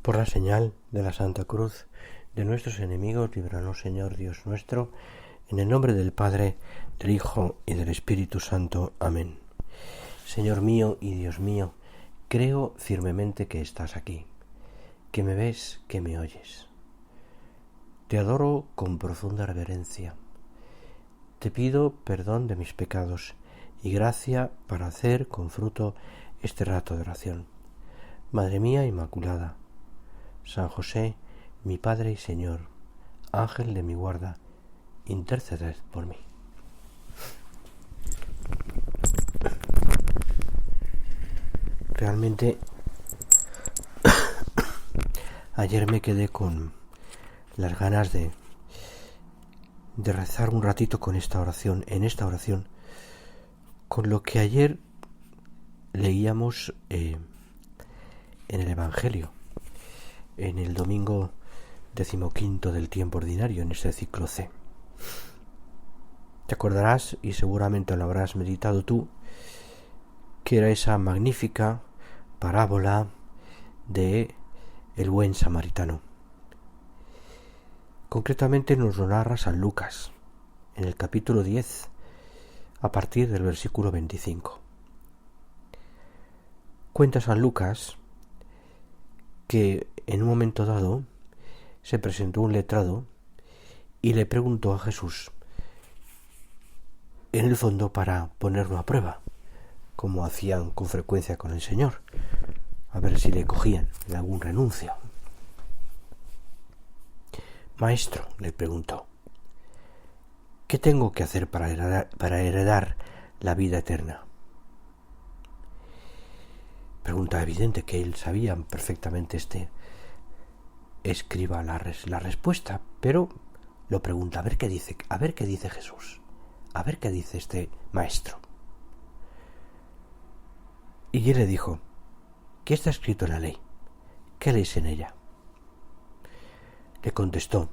Por la señal de la Santa Cruz de nuestros enemigos, líbranos, Señor Dios nuestro, en el nombre del Padre, del Hijo y del Espíritu Santo. Amén. Señor mío y Dios mío, creo firmemente que estás aquí, que me ves, que me oyes. Te adoro con profunda reverencia. Te pido perdón de mis pecados y gracia para hacer con fruto este rato de oración. Madre mía Inmaculada, San José, mi Padre y Señor, Ángel de mi guarda, interceded por mí. Realmente ayer me quedé con las ganas de rezar un ratito con esta oración, con lo que ayer leíamos en el Evangelio, en el domingo 15 del tiempo ordinario, en este ciclo C. Te acordarás, y seguramente lo habrás meditado tú, que era esa magnífica parábola de el buen samaritano. Concretamente nos lo narra San Lucas, en el capítulo 10, a partir del versículo 25. Cuenta San Lucas que en un momento dado se presentó un letrado y le preguntó a Jesús, en el fondo para ponerlo a prueba, como hacían con frecuencia con el Señor, a ver si le cogían en algún renuncio. Maestro, le preguntó, ¿qué tengo que hacer para heredar la vida eterna? Pregunta evidente que él sabía perfectamente escriba la respuesta, pero lo pregunta, a ver qué dice Jesús, a ver qué dice este maestro. Y él le dijo, ¿qué está escrito en la ley? ¿Qué lees en ella? Le contestó,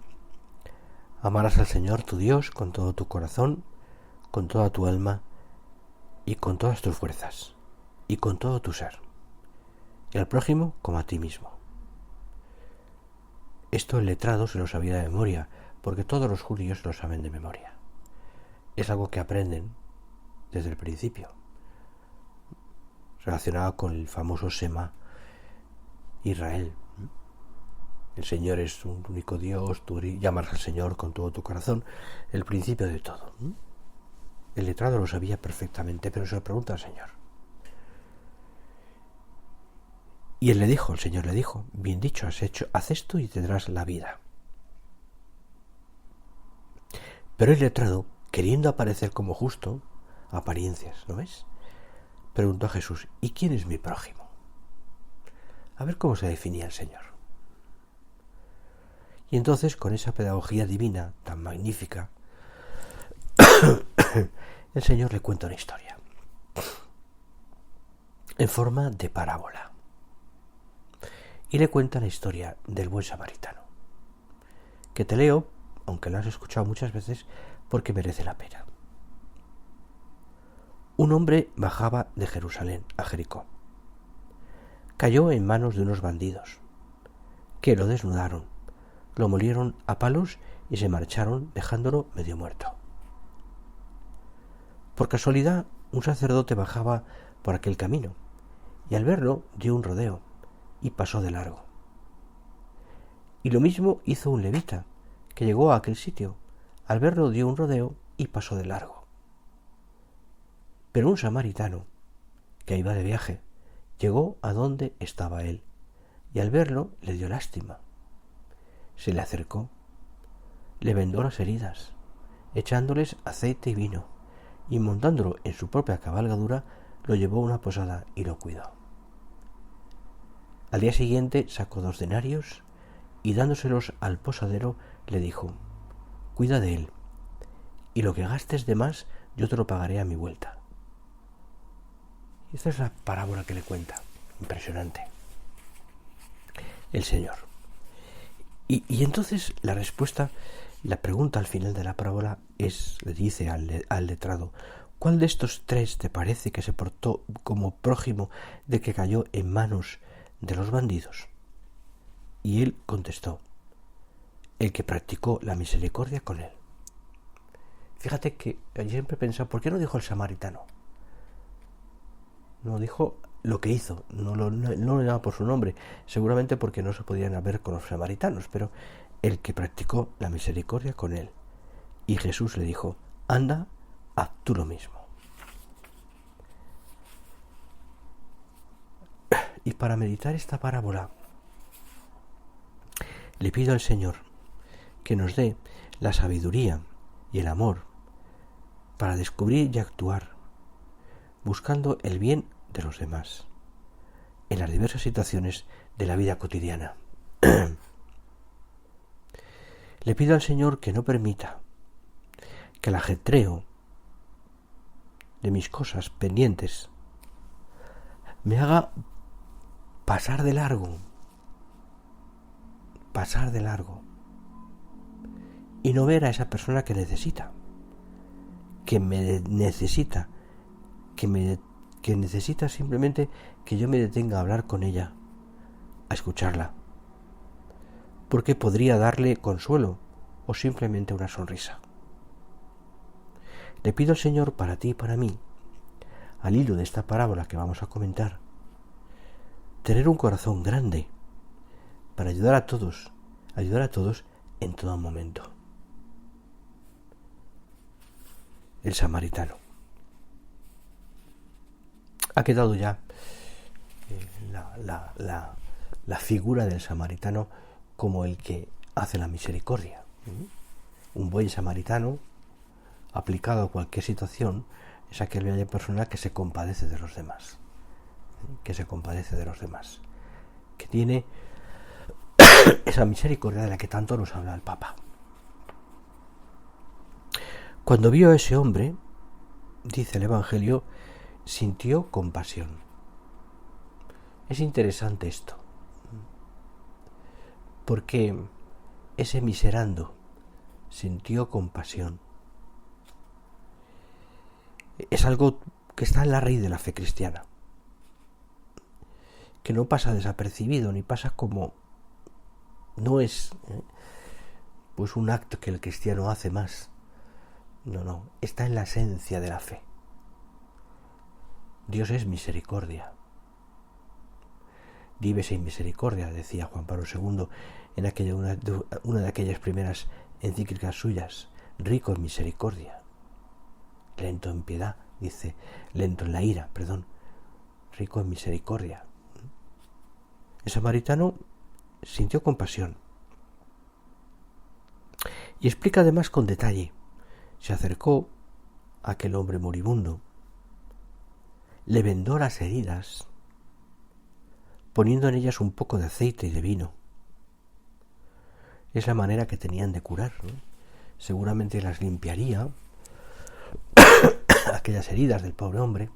amarás al Señor tu Dios con todo tu corazón, con toda tu alma y con todas tus fuerzas y con todo tu ser, y al prójimo como a ti mismo. Esto el letrado se lo sabía de memoria, porque todos los judíos lo saben de memoria. Es algo que aprenden desde el principio, relacionado con el famoso Shema Israel. El Señor es un único Dios, tú llamas al Señor con todo tu corazón, el principio de todo. El letrado lo sabía perfectamente, pero se lo pregunta al Señor. Y el Señor le dijo, bien dicho has hecho, haz esto y tendrás la vida. Pero el letrado, queriendo aparecer como justo, apariencias, ¿no ves?, preguntó a Jesús, ¿y quién es mi prójimo? A ver cómo se definía el Señor. Y entonces, con esa pedagogía divina tan magnífica, el Señor le cuenta una historia en forma de parábola. Y le cuenta la historia del buen samaritano, que te leo, aunque la has escuchado muchas veces, porque merece la pena. Un hombre bajaba de Jerusalén a Jericó. Cayó en manos de unos bandidos, que lo desnudaron, lo molieron a palos y se marcharon dejándolo medio muerto. Por casualidad, un sacerdote bajaba por aquel camino, y al verlo dio un rodeo y pasó de largo. Y lo mismo hizo un levita, que llegó a aquel sitio. Al verlo dio un rodeo y pasó de largo. Pero un samaritano, que iba de viaje, llegó a donde estaba él, y al verlo le dio lástima. Se le acercó, le vendó las heridas, echándoles aceite y vino, y montándolo en su propia cabalgadura, lo llevó a una posada y lo cuidó. Al día siguiente sacó 2 denarios y dándoselos al posadero le dijo, cuida de él, y lo que gastes de más yo te lo pagaré a mi vuelta. Y esta es la parábola que le cuenta, impresionante, el Señor. Y entonces la respuesta, la pregunta al final de la parábola es, le dice al letrado, ¿cuál de estos 3 te parece que se portó como prójimo de que cayó en manos de los bandidos? Y él contestó: el que practicó la misericordia con él. Fíjate que yo siempre he pensado, ¿por qué no dijo el samaritano? No dijo lo que hizo, no lo llamaba por su nombre, seguramente porque no se podían haber con los samaritanos, pero el que practicó la misericordia con él. Y Jesús le dijo: anda, haz tú lo mismo. Y para meditar esta parábola, le pido al Señor que nos dé la sabiduría y el amor para descubrir y actuar buscando el bien de los demás en las diversas situaciones de la vida cotidiana. Le pido al Señor que no permita que el ajetreo de mis cosas pendientes me haga pasar de largo y no ver a esa persona que necesita, que necesita simplemente que yo me detenga a hablar con ella, a escucharla, porque podría darle consuelo o simplemente una sonrisa. Le pido al Señor para ti y para mí, al hilo de esta parábola que vamos a comentar, tener un corazón grande para ayudar a todos en todo momento. El samaritano. Ha quedado ya la figura del samaritano como el que hace la misericordia. Un buen samaritano, aplicado a cualquier situación, es aquella persona que se compadece de los demás. Que tiene esa misericordia de la que tanto nos habla el Papa. Cuando vio a ese hombre, dice el Evangelio, sintió compasión. Es interesante esto, porque ese miserando sintió compasión. Es algo que está en la raíz de la fe cristiana, que no pasa desapercibido, ni pasa como... No es pues un acto que el cristiano hace más. No, está en la esencia de la fe. Dios es misericordia. Vívese en misericordia, decía Juan Pablo II en una de aquellas primeras encíclicas suyas. Rico en misericordia. Lento en piedad, dice. Lento en la ira, perdón. Rico en misericordia. El samaritano sintió compasión. Y explica además con detalle. Se acercó a aquel hombre moribundo, le vendó las heridas, poniendo en ellas un poco de aceite y de vino. Es la manera que tenían de curar, ¿no? Seguramente las limpiaría, aquellas heridas del pobre hombre.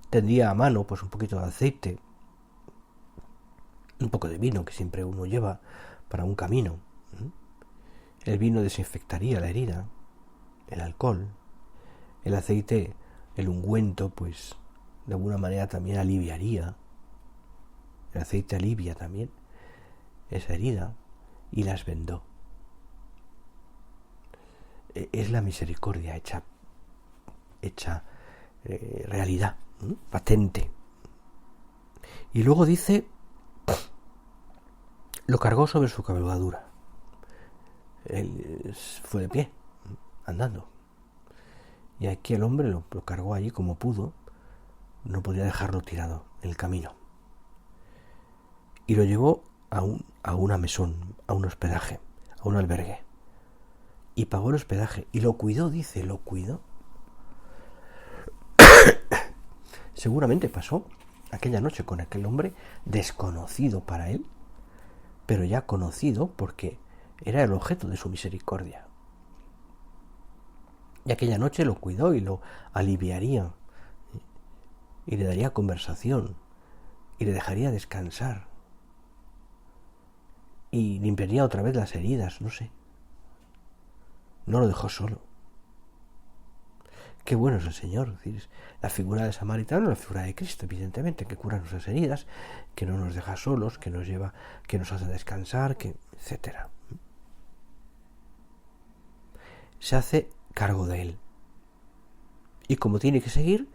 Tendría a mano pues un poquito de aceite, un poco de vino que siempre uno lleva para un camino. El vino desinfectaría la herida, el alcohol, el aceite, el ungüento, pues de alguna manera también aliviaría. El aceite alivia también esa herida y las vendó. Es la misericordia hecha realidad, patente. Y luego dice, lo cargó sobre su cabalgadura. Él fue de pie, andando. Y aquí el hombre lo cargó allí como pudo. No podía dejarlo tirado en el camino. Y lo llevó a una mesón, a un hospedaje, a un albergue. Y pagó el hospedaje. Y lo cuidó, dice, lo cuidó. Seguramente pasó aquella noche con aquel hombre desconocido para él, pero ya conocido porque era el objeto de su misericordia. Y aquella noche lo cuidó y lo aliviaría, y le daría conversación, y le dejaría descansar, y limpiaría otra vez las heridas, no sé. No lo dejó solo. qué bueno es el Señor. Es decir, la figura del samaritano es la figura de Cristo, evidentemente, que cura nuestras heridas, que no nos deja solos, que nos lleva, que nos hace descansar, etcétera. Se hace cargo de él. Y como tiene que seguir,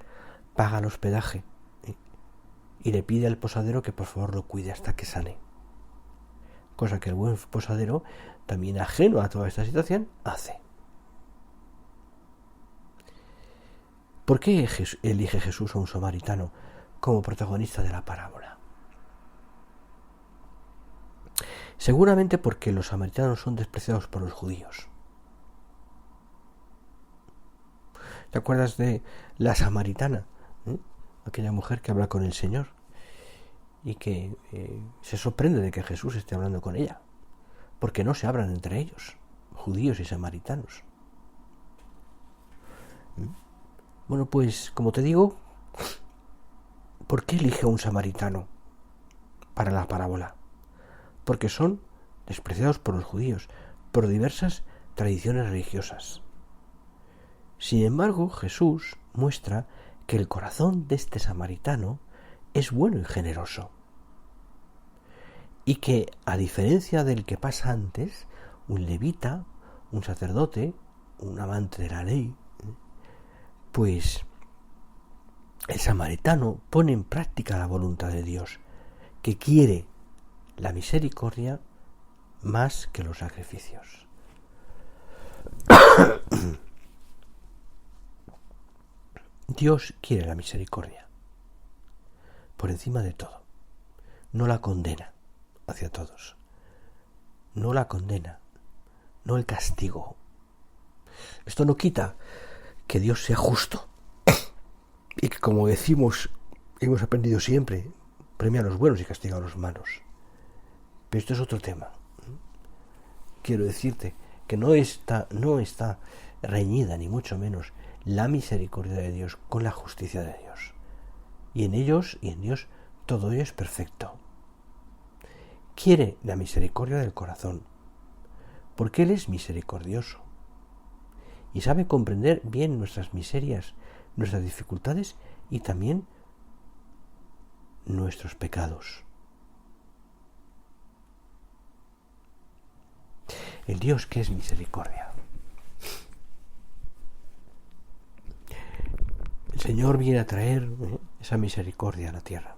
paga el hospedaje. Y le pide al posadero que por favor lo cuide hasta que sane. Cosa que el buen posadero, también ajeno a toda esta situación, hace. ¿Por qué elige Jesús a un samaritano como protagonista de la parábola? Seguramente porque los samaritanos son despreciados por los judíos. ¿Te acuerdas de la samaritana? Aquella mujer que habla con el Señor y que se sorprende de que Jesús esté hablando con ella, porque no se hablan entre ellos, judíos y samaritanos. Bueno, pues, como te digo, ¿por qué elige a un samaritano para la parábola? Porque son despreciados por los judíos, por diversas tradiciones religiosas. Sin embargo, Jesús muestra que el corazón de este samaritano es bueno y generoso. Y que, a diferencia del que pasa antes, un levita, un sacerdote, un amante de la ley, pues el samaritano pone en práctica la voluntad de Dios, que quiere la misericordia más que los sacrificios. Dios quiere la misericordia por encima de todo. No la condena hacia todos. No la condena, no el castigo. Esto no quita que Dios sea justo y que, como decimos, hemos aprendido siempre, premia a los buenos y castiga a los malos. Pero esto es otro tema. Quiero decirte que no está reñida, ni mucho menos, la misericordia de Dios con la justicia de Dios. Y en ellos y en Dios todo ello es perfecto. Quiere la misericordia del corazón, porque Él es misericordioso y sabe comprender bien nuestras miserias, nuestras dificultades y también nuestros pecados. El Dios que es misericordia. El Señor viene a traer esa misericordia a la tierra.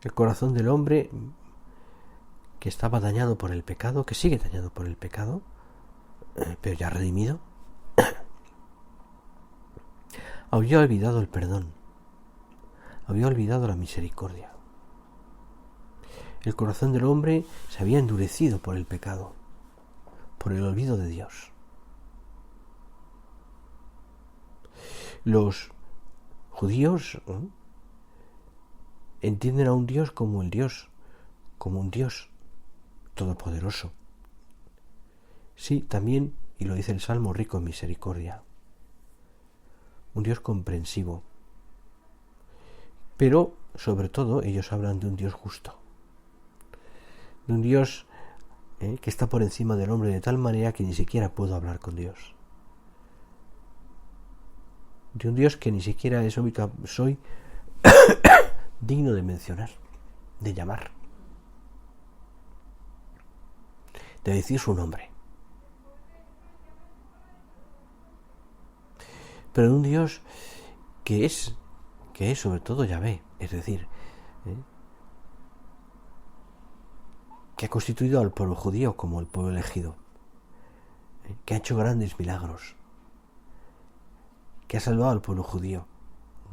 El corazón del hombre que estaba dañado por el pecado, que sigue dañado por el pecado, pero ya redimido, había olvidado el perdón, había olvidado la misericordia. El corazón del hombre se había endurecido por el pecado, por el olvido de Dios. Los judíos entienden a un Dios como un Dios todopoderoso. Sí, también, y lo dice el Salmo, rico en misericordia. Un Dios comprensivo. Pero, sobre todo, ellos hablan de un Dios justo. De un Dios que está por encima del hombre de tal manera que ni siquiera puedo hablar con Dios. De un Dios que ni siquiera soy digno de mencionar, de llamar, de decir su nombre. Pero de un Dios que es sobre todo Yahvé, es decir, que ha constituido al pueblo judío como el pueblo elegido, que ha hecho grandes milagros, que ha salvado al pueblo judío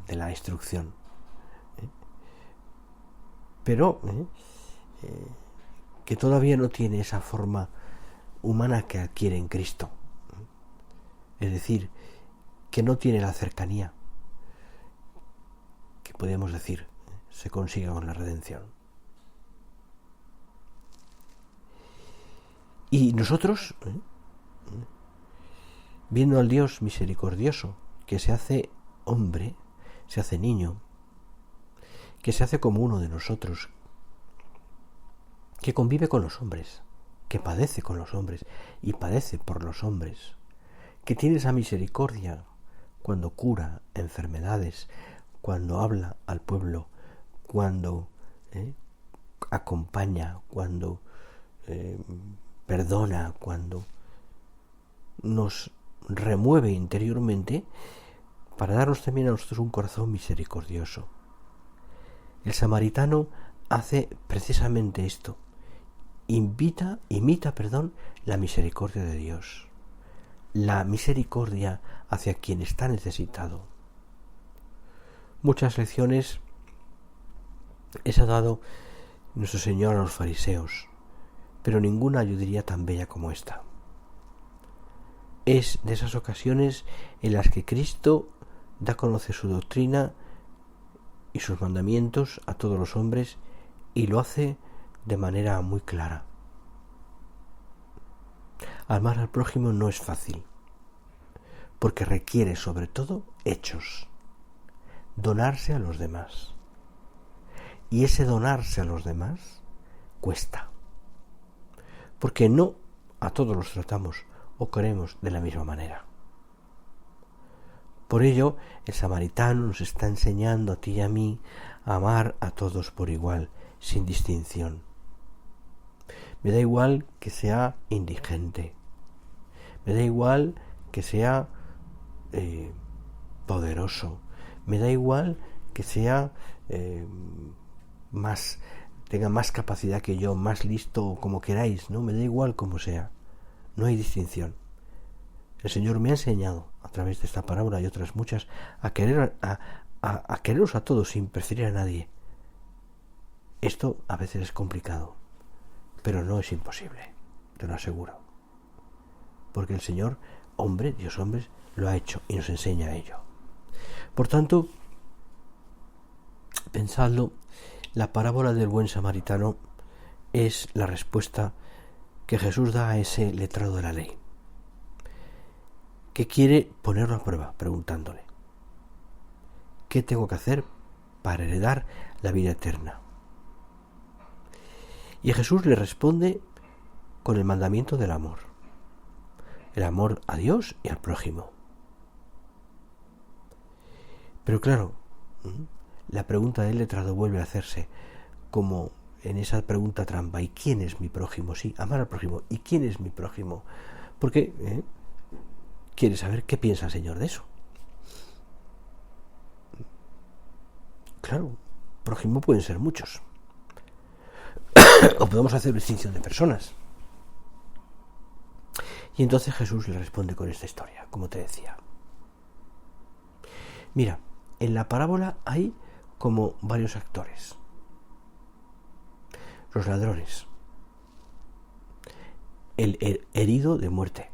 de la destrucción, pero que todavía no tiene esa forma humana que adquiere en Cristo, es decir, que no tiene la cercanía que podríamos decir se consigue con la redención. Y nosotros, viendo al Dios misericordioso, que se hace hombre, se hace niño, que se hace como uno de nosotros, que convive con los hombres, que padece con los hombres y padece por los hombres, que tiene esa misericordia cuando cura enfermedades, cuando habla al pueblo, cuando acompaña, cuando perdona, cuando nos remueve interiormente para darnos también a nosotros un corazón misericordioso. El samaritano hace precisamente esto, imita la misericordia de Dios, la misericordia hacia quien está necesitado. Muchas lecciones les ha dado nuestro Señor a los fariseos, pero ninguna yo diría tan bella como esta. Es de esas ocasiones en las que Cristo da a conocer su doctrina y sus mandamientos a todos los hombres y lo hace de manera muy clara. Amar al prójimo no es fácil, porque requiere sobre todo hechos, donarse a los demás. Y ese donarse a los demás cuesta, porque no a todos los tratamos o queremos de la misma manera. Por ello, el samaritano nos está enseñando a ti y a mí a amar a todos por igual, sin distinción. Me da igual que sea indigente, me da igual que sea poderoso, me da igual que sea tenga más capacidad que yo, más listo, como queráis, ¿no? Me da igual como sea, no hay distinción. El Señor me ha enseñado a través de esta parábola y otras muchas a quereros a todos sin preferir a nadie. Esto a veces es complicado, pero no es imposible, te lo aseguro. Porque el Señor, hombre, Dios hombre, lo ha hecho y nos enseña a ello. Por tanto, pensadlo, la parábola del buen samaritano es la respuesta que Jesús da a ese letrado de la ley, que quiere ponerlo a prueba, preguntándole: ¿qué tengo que hacer para heredar la vida eterna? Y Jesús le responde con el mandamiento del amor, el amor a Dios y al prójimo. Pero claro, la pregunta del letrado vuelve a hacerse como en esa pregunta trampa: ¿y quién es mi prójimo? Sí, amar al prójimo. ¿Y quién es mi prójimo? Porque quiere saber qué piensa el Señor de eso. Claro, prójimo pueden ser muchos. O podemos hacer distinción de personas. Y entonces Jesús le responde con esta historia, como te decía. Mira, en la parábola hay como varios actores. Los ladrones, el herido de muerte,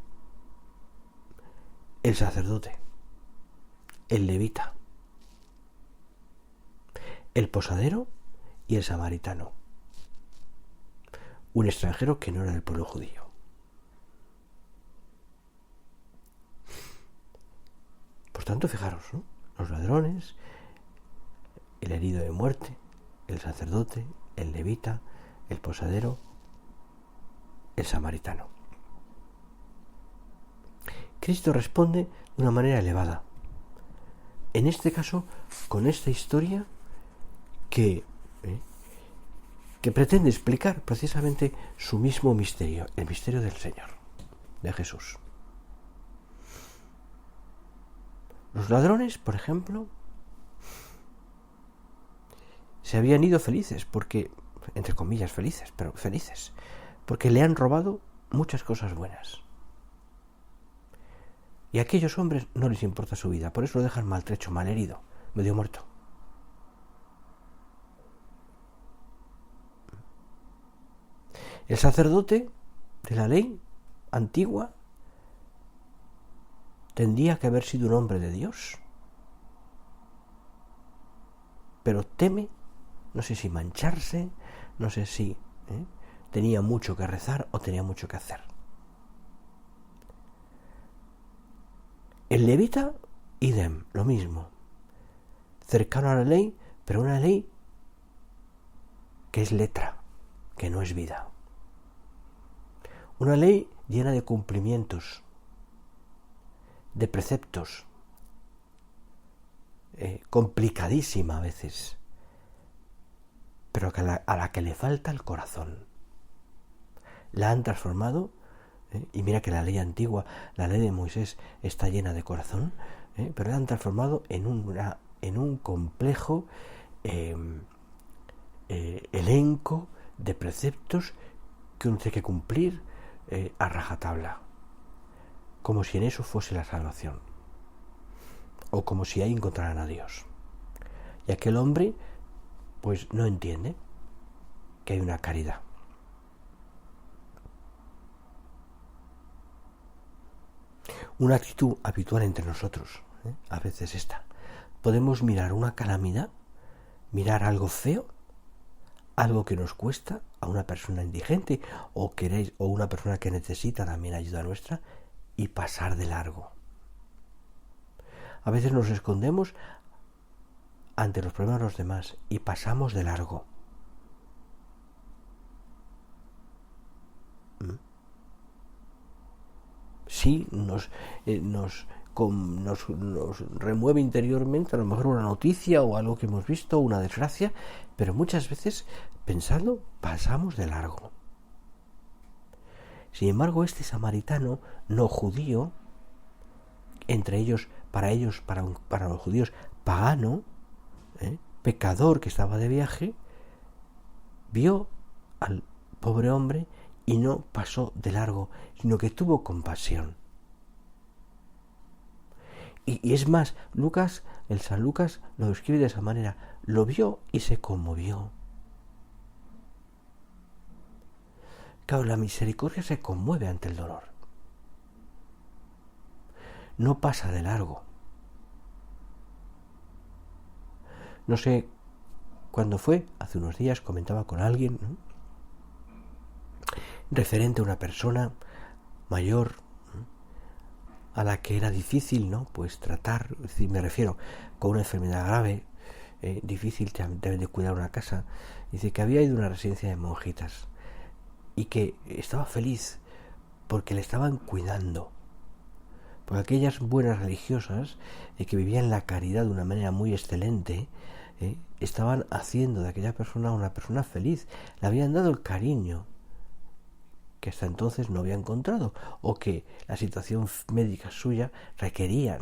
el sacerdote, el levita, el posadero y el samaritano, un extranjero que no era del pueblo judío. Por tanto, fijaros, ¿no? Los ladrones, el herido de muerte, el sacerdote, el levita, el posadero, el samaritano. Cristo responde de una manera elevada. En este caso, con esta historia que pretende explicar precisamente su mismo misterio, el misterio del Señor, de Jesús. Los ladrones, por ejemplo, se habían ido felices, porque, entre comillas felices, pero felices, porque le han robado muchas cosas buenas. Y a aquellos hombres no les importa su vida, por eso lo dejan maltrecho, malherido, medio muerto. El sacerdote de la ley antigua tendría que haber sido un hombre de Dios, pero teme, no sé si mancharse, no sé si tenía mucho que rezar o tenía mucho que hacer. El levita, idem, lo mismo, cercano a la ley, pero una ley que es letra, que no es vida. Una ley llena de cumplimientos, de preceptos, complicadísima a veces, pero a la que le falta el corazón. La han transformado, y mira que la ley antigua, la ley de Moisés, está llena de corazón, pero la han transformado en un complejo elenco de preceptos que uno tiene que cumplir a rajatabla, como si en eso fuese la salvación, o como si ahí encontraran a Dios. Y aquel hombre pues no entiende que hay una caridad. Una actitud habitual entre nosotros, a veces esta. Podemos mirar una calamidad, mirar algo feo, algo que nos cuesta, a una persona indigente o una persona que necesita también ayuda nuestra, y pasar de largo. A veces nos escondemos ante los problemas de los demás y pasamos de largo. Sí, nos remueve interiormente a lo mejor una noticia o algo que hemos visto, una desgracia, pero muchas veces, pensando, pasamos de largo. Sin embargo, este samaritano no judío, para los judíos, pagano, pecador que estaba de viaje, vio al pobre hombre y no pasó de largo, sino que tuvo compasión. Y es más, el San Lucas lo describe de esa manera: lo vio y se conmovió. Claro, la misericordia se conmueve ante el dolor. No pasa de largo. No sé cuándo fue, hace unos días comentaba con alguien, referente a una persona mayor, a la que era difícil, pues tratar, es decir, me refiero con una enfermedad grave, difícil de cuidar una casa. Dice que había ido a una residencia de monjitas y que estaba feliz porque le estaban cuidando, porque aquellas buenas religiosas que vivían la caridad de una manera muy excelente, estaban haciendo de aquella persona una persona feliz, le habían dado el cariño que hasta entonces no había encontrado, o que la situación médica suya requería,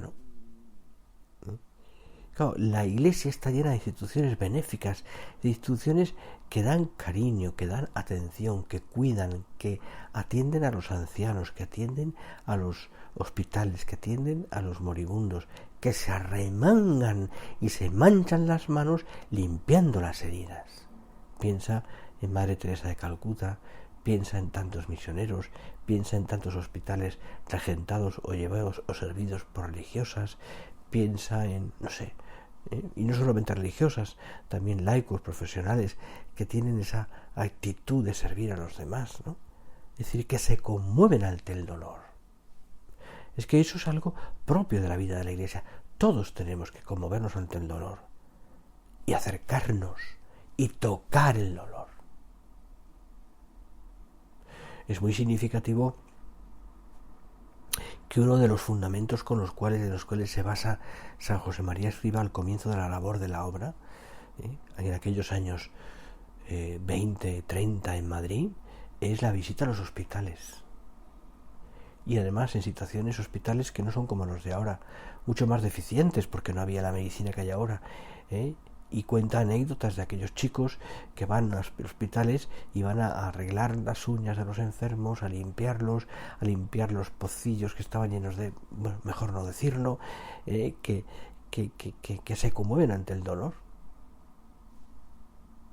Claro, la Iglesia está llena de instituciones benéficas, de instituciones que dan cariño, que dan atención, que cuidan, que atienden a los ancianos, que atienden a los hospitales, que atienden a los moribundos, que se arremangan y se manchan las manos limpiando las heridas. Piensa en Madre Teresa de Calcuta, piensa en tantos misioneros, piensa en tantos hospitales regentados o llevados o servidos por religiosas, piensa en, y no solamente religiosas, también laicos, profesionales, que tienen esa actitud de servir a los demás, Es decir, que se conmueven ante el dolor. Es que eso es algo propio de la vida de la Iglesia. Todos tenemos que conmovernos ante el dolor y acercarnos y tocar el dolor. Es muy significativo que uno de los fundamentos en los cuales se basa San José María Escrivá al comienzo de la labor de la obra, en aquellos años 20, 30 en Madrid, es la visita a los hospitales. Y además en situaciones hospitales que no son como los de ahora, mucho más deficientes porque no había la medicina que hay ahora, y cuenta anécdotas de aquellos chicos que van a los hospitales y van a arreglar las uñas de los enfermos, a limpiar los pocillos que estaban llenos de, mejor no decirlo, que se conmueven ante el dolor.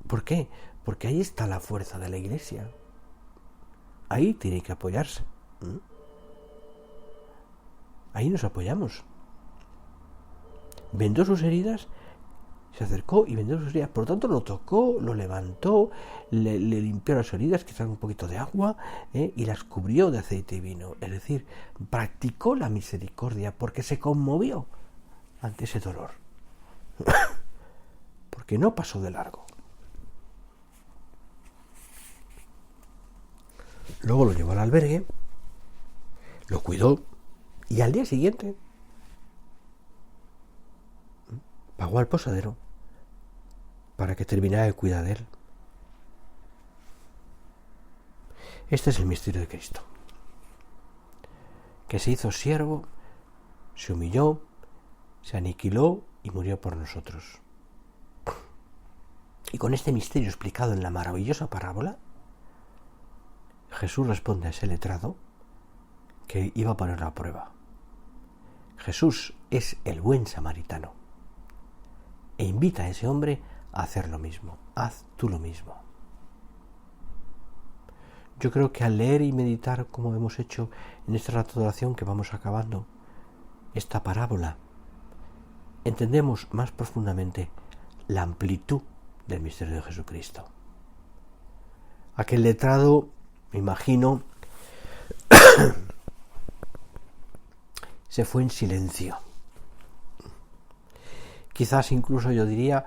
¿Por qué? Porque ahí está la fuerza de la Iglesia. Ahí tiene que apoyarse. Ahí nos apoyamos. Vendó sus heridas, se acercó y vendó sus heridas. Por lo tanto, lo tocó, lo levantó, le limpió las heridas, quizás un poquito de agua, y las cubrió de aceite y vino. Es decir, practicó la misericordia porque se conmovió ante ese dolor. Porque no pasó de largo. Luego lo llevó al albergue, lo cuidó, y al día siguiente pagó al posadero para que terminara de cuidar de él. Este es el misterio de Cristo, que se hizo siervo, se humilló, se aniquiló y murió por nosotros. Y con este misterio explicado en la maravillosa parábola, Jesús responde a ese letrado que iba a ponerlo a prueba. Jesús es el buen samaritano e invita a ese hombre a hacer lo mismo. Haz tú lo mismo. Yo creo que al leer y meditar, como hemos hecho en este rato de oración que vamos acabando, esta parábola, entendemos más profundamente la amplitud del misterio de Jesucristo. Aquel letrado, me imagino, se fue en silencio. Quizás incluso yo diría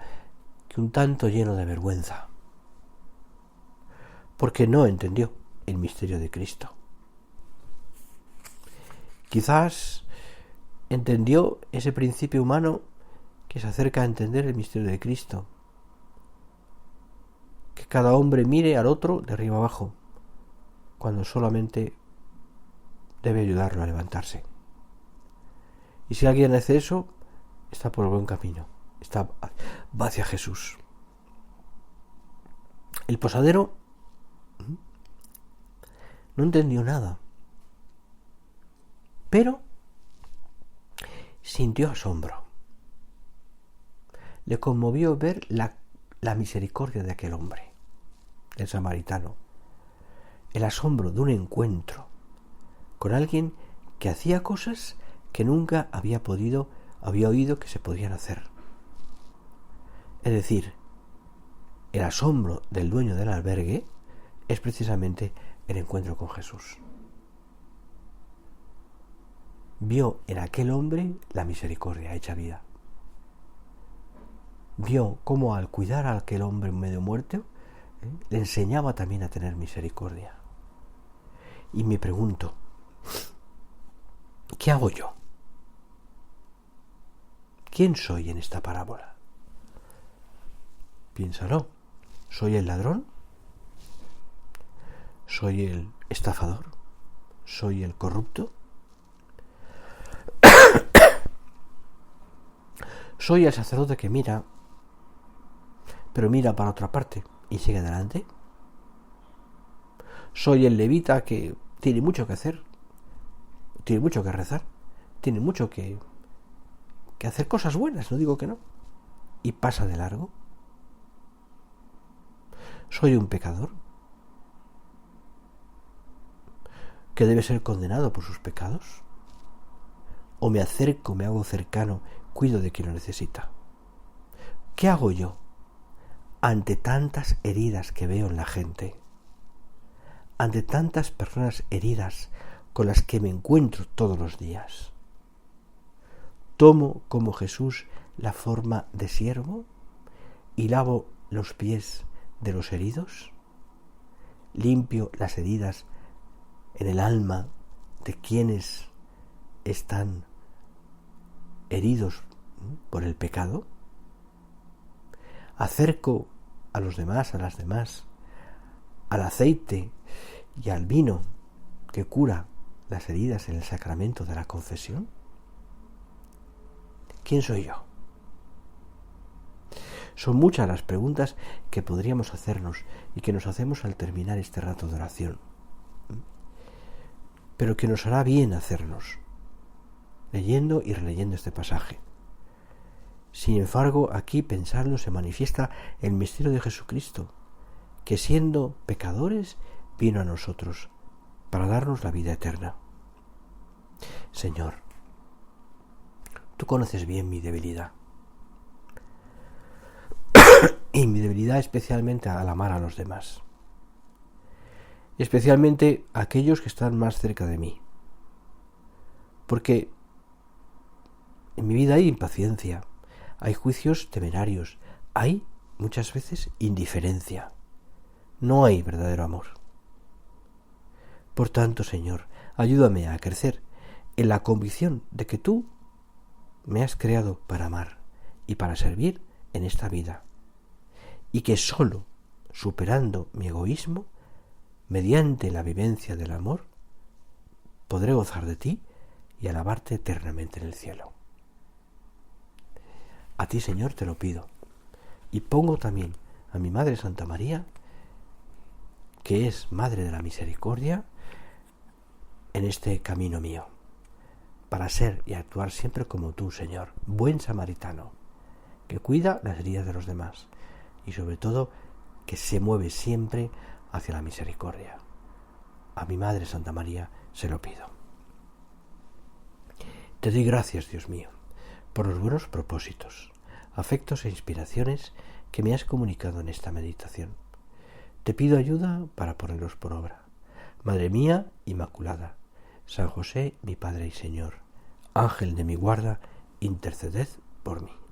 que un tanto lleno de vergüenza, porque no entendió el misterio de Cristo. Quizás entendió ese principio humano que se acerca a entender el misterio de Cristo, que cada hombre mire al otro de arriba abajo, cuando solamente debe ayudarlo a levantarse. Y si alguien hace eso, está por el buen camino, va hacia Jesús. El posadero no entendió nada, pero sintió asombro. Le conmovió ver la misericordia de aquel hombre, el samaritano, el asombro de un encuentro con alguien que hacía cosas que nunca había oído que se podían hacer. Es decir, el asombro del dueño del albergue es precisamente el encuentro con Jesús. Vio en aquel hombre la misericordia hecha vida. Vio cómo al cuidar a aquel hombre medio muerto, le enseñaba también a tener misericordia. Y me pregunto, ¿qué hago yo? ¿Quién soy en esta parábola? Piénsalo. ¿Soy el ladrón? ¿Soy el estafador? ¿Soy el corrupto? ¿Soy el sacerdote que mira, pero mira para otra parte y sigue adelante? ¿Soy el levita que tiene mucho que hacer, tiene mucho que rezar, tiene mucho que hacer cosas buenas, no digo que no, y pasa de largo? ¿Soy un pecador que debe ser condenado por sus pecados? ¿O me acerco, me hago cercano, cuido de quien lo necesita? ¿Qué hago yo ante tantas heridas que veo en la gente? Ante tantas personas heridas con las que me encuentro todos los días. ¿Tomo como Jesús la forma de siervo y lavo los pies de los heridos? ¿Limpio las heridas en el alma de quienes están heridos por el pecado? ¿Acerco a los demás, a las demás, al aceite y al vino que cura las heridas en el sacramento de la confesión? ¿Quién soy yo? Son muchas las preguntas que podríamos hacernos y que nos hacemos al terminar este rato de oración, pero que nos hará bien hacernos leyendo y releyendo este pasaje. Sin embargo, aquí pensando se manifiesta el misterio de Jesucristo, que siendo pecadores vino a nosotros para darnos la vida eterna. Señor, tú conoces bien mi debilidad, y mi debilidad especialmente al amar a los demás, especialmente a aquellos que están más cerca de mí, porque en mi vida hay impaciencia, hay juicios temerarios, hay muchas veces indiferencia, no hay verdadero amor. Por tanto, Señor, ayúdame a crecer en la convicción de que tú me has creado para amar y para servir en esta vida, y que sólo superando mi egoísmo, mediante la vivencia del amor, podré gozar de ti y alabarte eternamente en el cielo. A ti, Señor, te lo pido, y pongo también a mi Madre Santa María, que es Madre de la Misericordia, en este camino mío, para ser y actuar siempre como tú, Señor, buen samaritano, que cuida las heridas de los demás y sobre todo que se mueve siempre hacia la misericordia. A mi Madre Santa María se lo pido. Te doy gracias, Dios mío, por los buenos propósitos, afectos e inspiraciones que me has comunicado en esta meditación. Te pido ayuda para ponerlos por obra. Madre mía Inmaculada, San José, mi Padre y Señor, Ángel de mi guarda, interceded por mí.